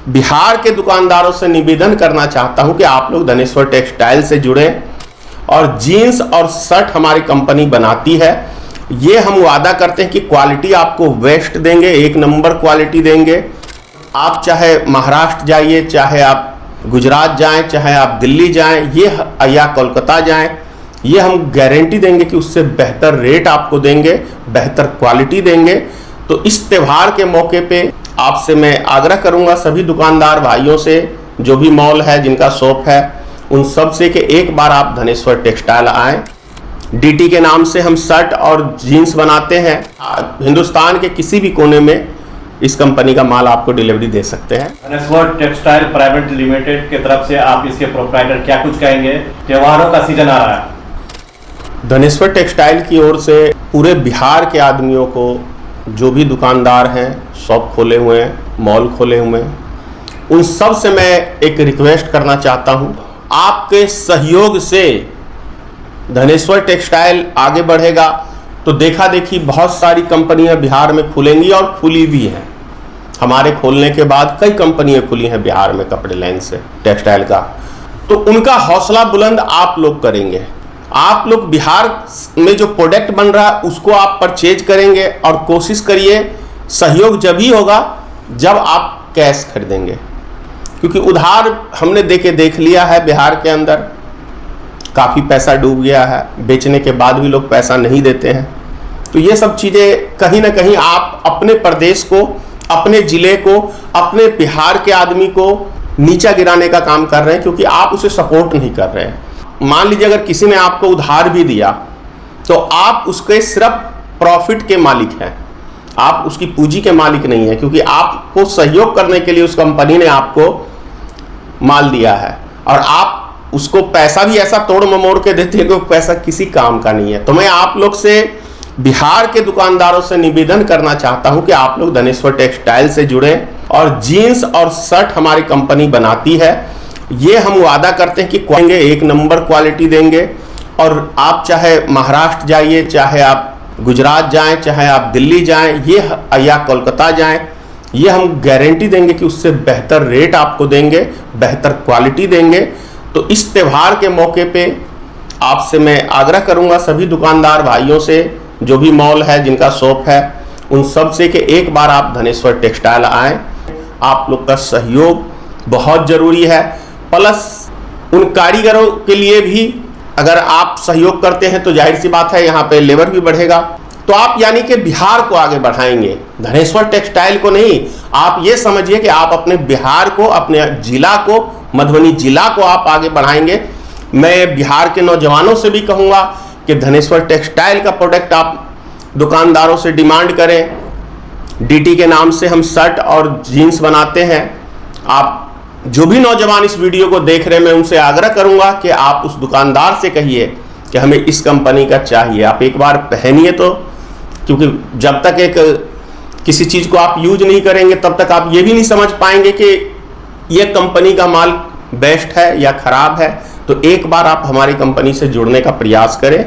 बिहार के दुकानदारों से निवेदन करना चाहता हूं कि आप लोग धनेश्वर टेक्सटाइल से जुड़ें और जीन्स और शर्ट हमारी कंपनी बनाती है। ये हम वादा करते हैं कि क्वालिटी आपको बेस्ट देंगे, एक नंबर क्वालिटी देंगे। आप चाहे महाराष्ट्र जाइए, चाहे आप गुजरात जाएं, चाहे आप दिल्ली जाएं, ये या कोलकाता जाएं, ये हम गारंटी देंगे कि उससे बेहतर रेट आपको देंगे, बेहतर क्वालिटी देंगे। तो इस त्यौहार के मौके पे आपसे मैं आग्रह करूंगा सभी दुकानदार भाइयों से, जो भी मॉल है, जिनका शॉप है, उन सब से कि एक बार आप धनेश्वर टेक्सटाइल आएँ। डीटी के नाम से हम शर्ट और जीन्स बनाते हैं। हिंदुस्तान के किसी भी कोने में इस कंपनी का माल आपको डिलीवरी दे सकते हैं। धनेश्वर टेक्सटाइल प्राइवेट लिमिटेड की तरफ से आप इसके प्रोप्राइटर क्या कुछ कहेंगे? त्योहारों का सीजन आ रहा है। धनेश्वर टेक्सटाइल की ओर से पूरे बिहार के आदमियों को, जो भी दुकानदार हैं, शॉप खोले हुए हैं, मॉल खोले हुए हैं, उन सब से मैं एक रिक्वेस्ट करना चाहता हूं, आपके सहयोग से धनेश्वर टेक्सटाइल आगे बढ़ेगा तो देखा देखी बहुत सारी कंपनियां बिहार में खुलेंगी और खुली भी हैं। हमारे खोलने के बाद कई कंपनियां खुली हैं बिहार में कपड़े लाइन से टेक्सटाइल का, तो उनका हौसला बुलंद आप लोग करेंगे। आप लोग बिहार में जो प्रोडक्ट बन रहा है उसको आप परचेज करेंगे और कोशिश करिए, सहयोग जब ही होगा जब आप कैश खरीदेंगे, क्योंकि उधार हमने देख लिया है बिहार के अंदर काफ़ी पैसा डूब गया है, बेचने के बाद भी लोग पैसा नहीं देते हैं। तो ये सब चीज़ें कहीं ना कहीं आप अपने प्रदेश को, अपने ज़िले को, अपने बिहार के आदमी को नीचा गिराने का काम कर रहे हैं, क्योंकि आप उसे सपोर्ट नहीं कर रहे हैं। मान लीजिए अगर किसी ने आपको उधार भी दिया तो आप उसके सिर्फ प्रॉफिट के मालिक हैं, आप उसकी पूंजी के मालिक नहीं हैं, क्योंकि आपको सहयोग करने के लिए उस कंपनी ने आपको माल दिया है और आप उसको पैसा भी ऐसा तोड़ ममोड़ के देते हैं कि पैसा किसी काम का नहीं है। तो मैं आप लोग से, बिहार के दुकानदारों से निवेदन करना चाहता हूं कि आप लोग धनेश्वर टेक्सटाइल से जुड़ें और जीन्स और शर्ट हमारी कंपनी बनाती है। ये हम वादा करते हैं कि एक नंबर क्वालिटी देंगे। और आप चाहे महाराष्ट्र जाइए, चाहे आप गुजरात जाएं, चाहे आप दिल्ली जाएं, ये या कोलकाता जाएं, ये हम गारंटी देंगे कि उससे बेहतर रेट आपको देंगे, बेहतर क्वालिटी देंगे। तो इस त्यौहार के मौके पे आपसे मैं आग्रह करूंगा सभी दुकानदार भाइयों से, जो भी मॉल है, जिनका शॉप है, उन सब से कि एक बार आप धनेश्वर टेक्सटाइल आएँ। आप लोग का सहयोग बहुत ज़रूरी है, प्लस उन कारीगरों के लिए भी अगर आप सहयोग करते हैं तो जाहिर सी बात है यहाँ पे लेबर भी बढ़ेगा। तो आप यानी कि बिहार को आगे बढ़ाएंगे, धनेश्वर टेक्सटाइल को नहीं। आप ये समझिए कि आप अपने बिहार को, अपने जिला को, मधुबनी जिला को आप आगे बढ़ाएंगे। मैं बिहार के नौजवानों से भी कहूँगा कि धनेश्वर टेक्सटाइल का प्रोडक्ट आप दुकानदारों से डिमांड करें। डीटी के नाम से हम शर्ट और जीन्स बनाते हैं। आप जो भी नौजवान इस वीडियो को देख रहे हैं, मैं उनसे आग्रह करूँगा कि आप उस दुकानदार से कहिए कि हमें इस कंपनी का चाहिए। आप एक बार पहनिए तो, क्योंकि जब तक किसी चीज़ को आप यूज नहीं करेंगे तब तक आप ये भी नहीं समझ पाएंगे कि ये कंपनी का माल बेस्ट है या खराब है। तो एक बार आप हमारी कंपनी से जुड़ने का प्रयास करें।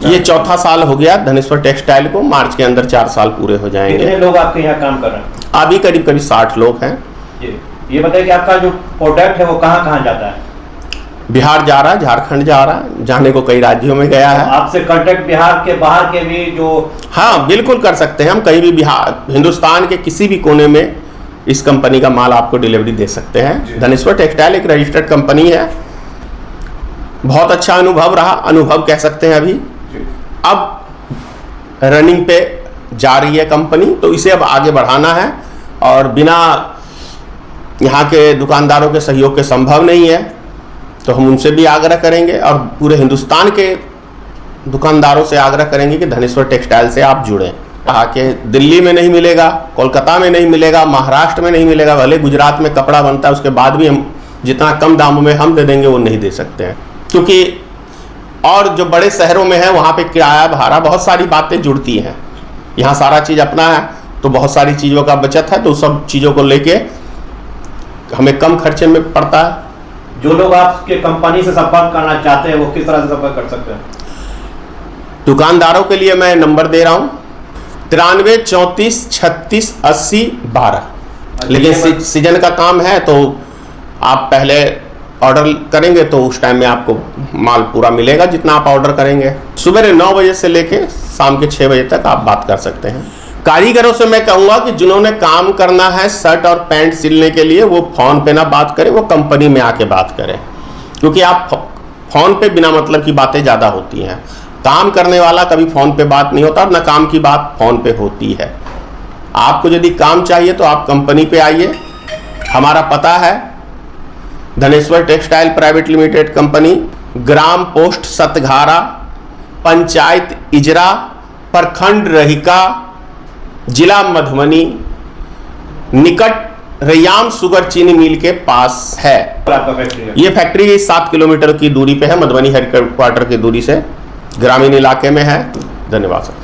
ये चौथा साल हो गया धनेश्वर टेक्सटाइल को, मार्च के अंदर 4 साल पूरे हो जाएंगे। कितने लोग आपके यहाँ काम कर रहे हैं? अभी करीब 60 लोग हैं। ये बताइए कि आपका जो प्रोडक्ट है वो कहाँ कहाँ जाता है? बिहार जा रहा है, झारखंड जा रहा है, जाने को कई राज्यों में गया है। आपसे कांटेक्ट बिहार के बाहर के भी जो? हाँ, बिल्कुल कर सकते हैं हम। कहीं भी बिहार, हिंदुस्तान के किसी भी कोने में इस कंपनी का माल आपको डिलीवरी दे सकते हैं। धनेश्वर टेक्सटाइल एक रजिस्टर्ड कंपनी है। बहुत अच्छा अनुभव रहा, अनुभव कह सकते हैं। अभी अब रनिंग पे जा रही है कंपनी, तो इसे अब आगे बढ़ाना है और बिना यहाँ के दुकानदारों के सहयोग के संभव नहीं है। तो हम उनसे भी आग्रह करेंगे और पूरे हिंदुस्तान के दुकानदारों से आग्रह करेंगे कि धनेश्वर टेक्सटाइल से आप जुड़ें। आके दिल्ली में नहीं मिलेगा, कोलकाता में नहीं मिलेगा, महाराष्ट्र में नहीं मिलेगा, भले गुजरात में कपड़ा बनता है, उसके बाद भी हम जितना कम दामों में हम दे देंगे वो नहीं दे सकते हैं, क्योंकि और जो बड़े शहरों में है वहाँ पे किराया भाड़ा बहुत सारी बातें जुड़ती हैं। यहाँ सारा चीज़ अपना है तो बहुत सारी चीज़ों का बचत है, तो सब चीज़ों को लेके हमें कम खर्चे में पड़ता है। जो लोग आपके कंपनी से संपर्क करना चाहते हैं वो किस तरह से संपर्क कर सकते हैं? दुकानदारों के लिए मैं नंबर दे रहा हूँ 93 34 36 80 12। लेकिन सीजन का काम है तो आप पहले ऑर्डर करेंगे तो उस टाइम में आपको माल पूरा मिलेगा जितना आप ऑर्डर करेंगे। सुबह 9 बजे से लेके शाम के 6 बजे तक आप बात कर सकते हैं। कारीगरों से मैं कहूँगा कि जिन्होंने काम करना है शर्ट और पैंट सिलने के लिए वो फ़ोन पे ना बात करें, वो कंपनी में आके बात करें, क्योंकि आप फ़ोन पे बिना मतलब की बातें ज़्यादा होती हैं। काम करने वाला कभी फ़ोन पे बात नहीं होता, ना काम की बात फ़ोन पे होती है। आपको यदि काम चाहिए तो आप कंपनी पे आइए। हमारा पता है Dhaneshwar textile private limited company, ग्राम पोस्ट सतघारा, पंचायत इजरा, प्रखंड रहिका, जिला मधुबनी, निकट रैयाम शुगर चीनी मिल के पास है। आपका फैक्ट्री है? ये फैक्ट्री 7 किलोमीटर की दूरी पे है, मधुबनी हेडक्वार्टर की दूरी से, ग्रामीण इलाके में है। धन्यवाद सर।